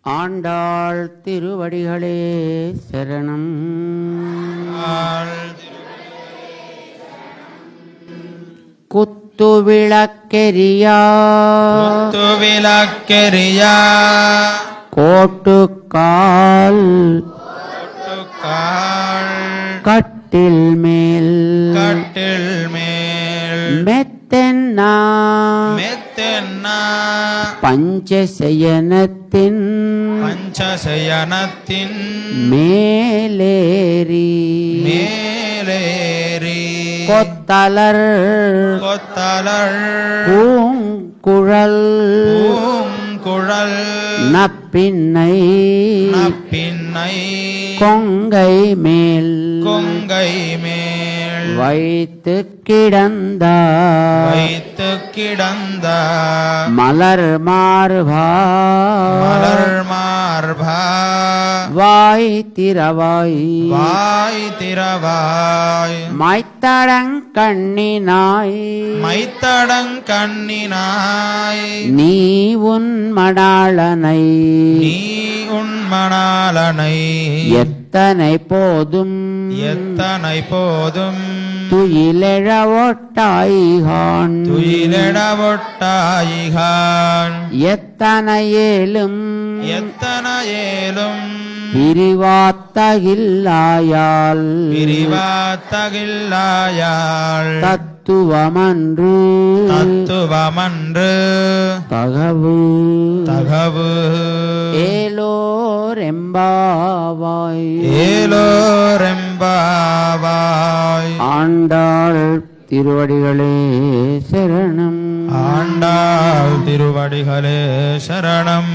ஆண்டாள் திருவடிகளே சரணம். குத்துவிளக்கெரியா கோட்டுக்கால் கட்டில் மேல் மெத்தென்னா பஞ்சசயனத்தின் மேலேறி கொத்தலர் பூங்குழல் நப்பின்னை கொங்கை மேல் வைத்து கிடந்த மலர் மார்பா வாய் திறவாய் மைத்தடங்கண்ணினாய் நீ உன் மணாளனை எத்தனை போதும் துயிலெழ ஒட்டாய்கான் எத்தனையேலும் பிரிவாத்தகில்லாயால் தத்துவமன்று தகவு ஏலோரெம்பாவாய் ஆண்டாள் திருவடிகளே சரணம். ஆண்டாள் திருவடிகளே சரணம்.